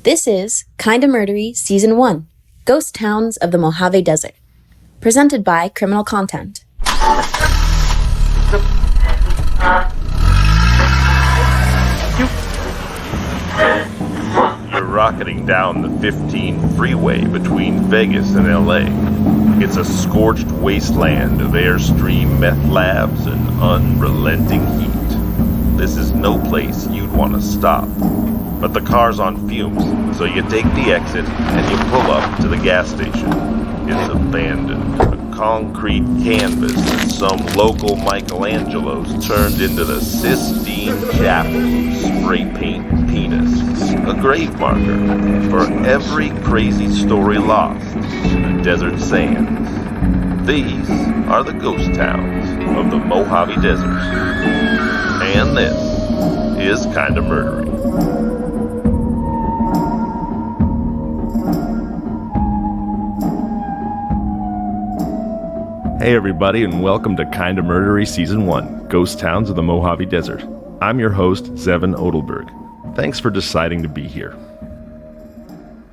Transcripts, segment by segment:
This is Kinda Murdery Season 1, Ghost Towns of the Mojave Desert, presented by Criminal Content. You're rocketing down the 15 freeway between Vegas and LA. It's a scorched wasteland of Airstream meth labs and unrelenting heat. This is no place you'd want to stop. But the car's on fumes, so you take the exit and you pull up to the gas station. It's abandoned, a concrete canvas that some local Michelangelos turned into the Sistine Chapel of spray paint penis. A grave marker for every crazy story lost in the desert sands. These are the ghost towns of the Mojave Desert. And this is Kinda Murdery. Hey everybody, and welcome to Kinda Murdery Season 1, Ghost Towns of the Mojave Desert. I'm your host, Zevon Odelberg. Thanks for deciding to be here.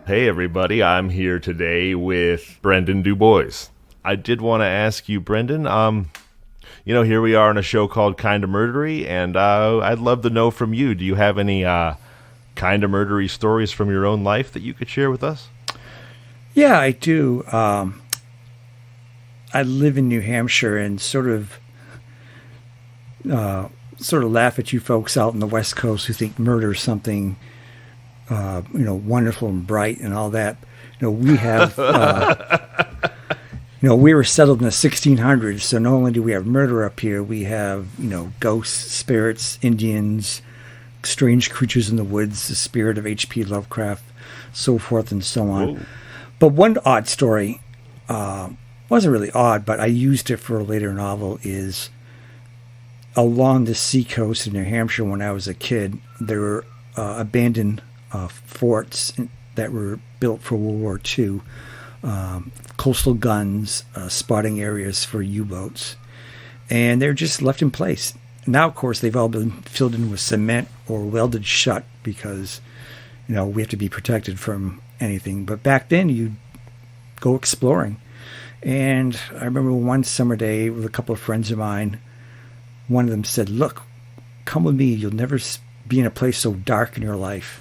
Hey everybody, I'm here today with Brendan DuBois. I did want to ask you, Brendan, here we are on a show called Kinda Murdery, and I'd love to know from you, do you have any Kinda Murdery stories from your own life that you could share with us? Yeah, I do. I live in New Hampshire and sort of laugh at you folks out on the West Coast who think murder is something, wonderful and bright and all that. We have, we were settled in the 1600s, so not only do we have murder up here, we have, ghosts, spirits, Indians, strange creatures in the woods, the spirit of H.P. Lovecraft, so forth and so on. Whoa. But one odd story, wasn't really odd, but I used it for a later novel, is along the seacoast in New Hampshire when I was a kid, there were abandoned forts that were built for World War II, coastal guns, spotting areas for U-boats, and they're just left in place. Now, of course, they've all been filled in with cement or welded shut because, we have to be protected from anything. But back then, you'd go exploring. And I remember one summer day with a couple of friends of mine, one of them said, "Look, come with me. You'll never be in a place so dark in your life."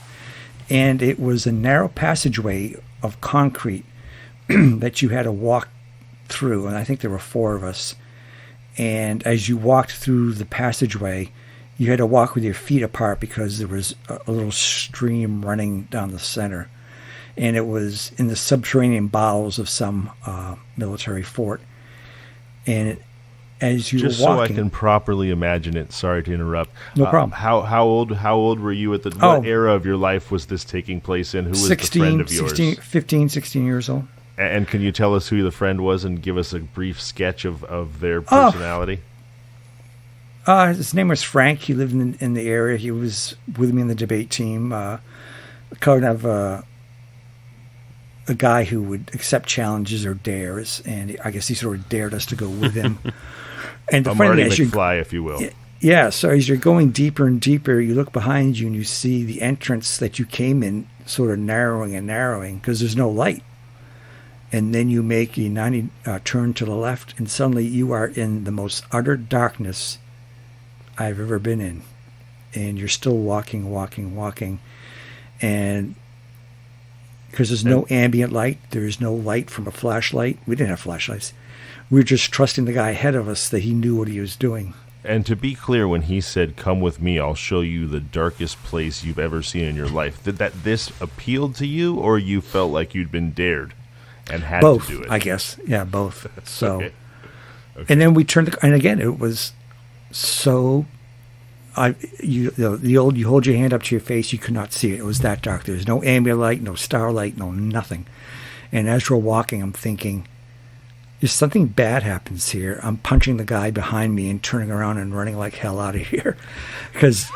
And it was a narrow passageway of concrete that you had to walk through. And I think there were four of us. And as you walked through the passageway, you had to walk with your feet apart because there was a little stream running down the center. And it was in the subterranean bowels of some military fort. And as you just were walking, so I can properly imagine it. Sorry to interrupt. No problem. How old were you at what era of your life was this taking place in? Who was the friend of yours? 16 years old. And can you tell us who the friend was and give us a brief sketch of their personality? His name was Frank. He lived in the area. He was with me in the debate team. Kind of a guy who would accept challenges or dares, and I guess he sort of dared us to go with him. And the Marty McFly, if you will. Yeah, so as you're going deeper and deeper, you look behind you and you see the entrance that you came in sort of narrowing and narrowing because there's no light. And then you make a 90 turn to the left, and suddenly you are in the most utter darkness I've ever been in. And you're still walking, and because there's no ambient light, there's no light from a flashlight. We didn't have flashlights. We were just trusting the guy ahead of us that he knew what he was doing. And to be clear, when he said, "Come with me, I'll show you the darkest place you've ever seen in your life," did this appealed to you, or you felt like you'd bbeen dared and had both, to do it? I guess. Yeah, both. So, okay. And then we turned, and again, it was so. You hold your hand up to your face, you could not see it. It was that dark. There was no ambient light, no starlight, no nothing. And as we're walking, I'm thinking, if something bad happens here, I'm punching the guy behind me and turning around and running like hell out of here. Because,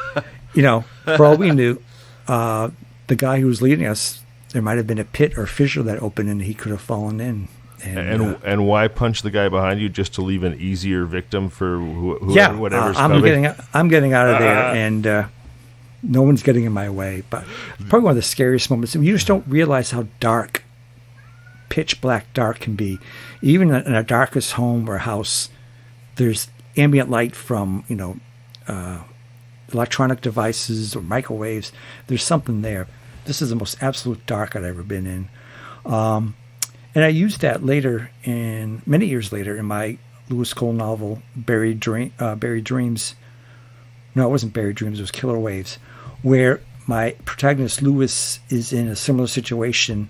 for all we knew, the guy who was leading us, there might have been a pit or fissure that opened and he could have fallen in. And why punch the guy behind you, just to leave an easier victim for whatever's coming? I'm getting out of there, and No one's getting in my way. But probably one of the scariest moments. You just don't realize how dark, pitch black dark can be. Even in a darkest home or house, there's ambient light from, electronic devices or microwaves. There's something there. This is the most absolute dark I've ever been in. And I used that many years later, in my Lewis Cole novel, Buried Dreams. No, it wasn't Buried Dreams, it was Killer Waves, where my protagonist, Lewis, is in a similar situation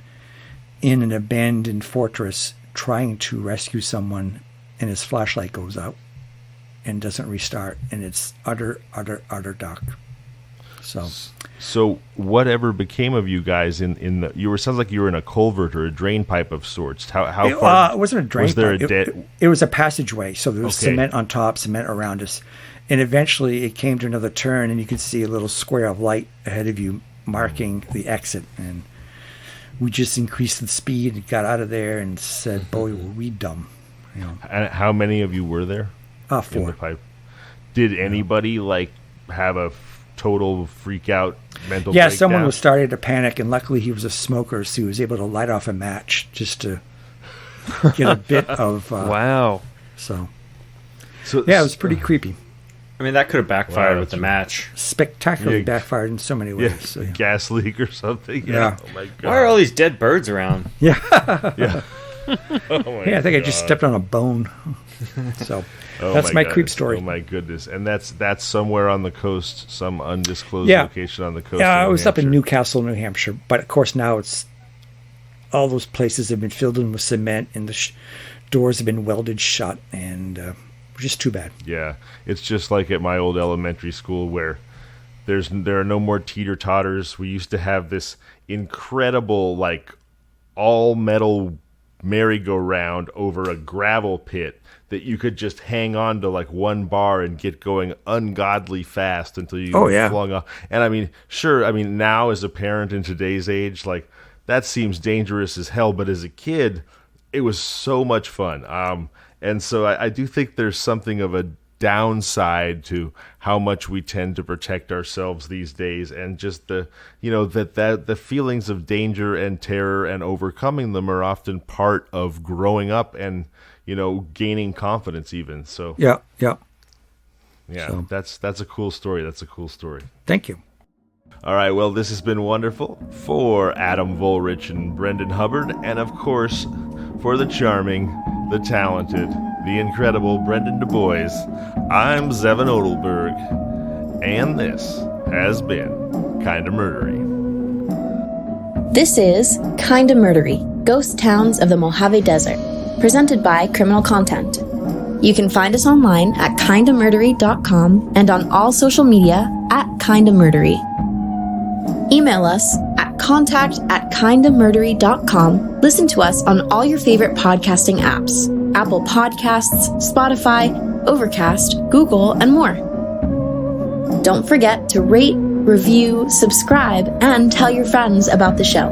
in an abandoned fortress trying to rescue someone, and his flashlight goes out and doesn't restart, and it's utter dark. So whatever became of you guys sounds like you were in a culvert or a drain pipe of sorts. How far? It wasn't a drain pipe. It was a passageway. So there was cement on top, cement around us. And eventually it came to another turn, and you could see a little square of light ahead of you marking the exit. And we just increased the speed and got out of there and said, boy, were we dumb. And how many of you were there? 4. In the pipe. Did anybody have a total freak out mental breakdown? Someone was starting to panic, and luckily he was a smoker, so he was able to light off a match just to get a bit of wow. So it was pretty creepy. I mean, that could have backfired with the match. Spectacularly backfired in so many ways. Yeah, so, gas leak or something. Yeah. Oh my God. Why are all these dead birds around? Yeah. Yeah. I think I just stepped on a bone. So that's my creep story. Oh my goodness! And that's somewhere on the coast, some undisclosed location on the coast. Yeah, I was up in Newcastle, New Hampshire, but of course now it's all those places have been filled in with cement, and the doors have been welded shut, and just too bad. Yeah, it's just like at my old elementary school where there are no more teeter-totters. We used to have this incredible all metal merry-go-round over a gravel pit that you could just hang on to one bar and get going ungodly fast until you flung off. And now as a parent in today's age, that seems dangerous as hell. But as a kid, it was so much fun. And so I do think there's something of a downside to how much we tend to protect ourselves these days, and just the the feelings of danger and terror and overcoming them are often part of growing up and gaining confidence even. So yeah so that's a cool story. Thank you. All right, well, this has been wonderful. For Adam Volrich and Brendan Hubbard, and of course for the charming, the talented, the incredible Brendan DuBois, I'm Zevon Odelberg, and this has been Kinda Murdery. This is Kinda Murdery, Ghost Towns of the Mojave Desert, presented by Criminal Content. You can find us online at kindamurdery.com and on all social media at Kinda Murdery. Email us at contact@kindamurdery.com. Listen to us on all your favorite podcasting apps: Apple Podcasts, Spotify, Overcast, Google, and more. Don't forget to rate, review, subscribe, and tell your friends about the show.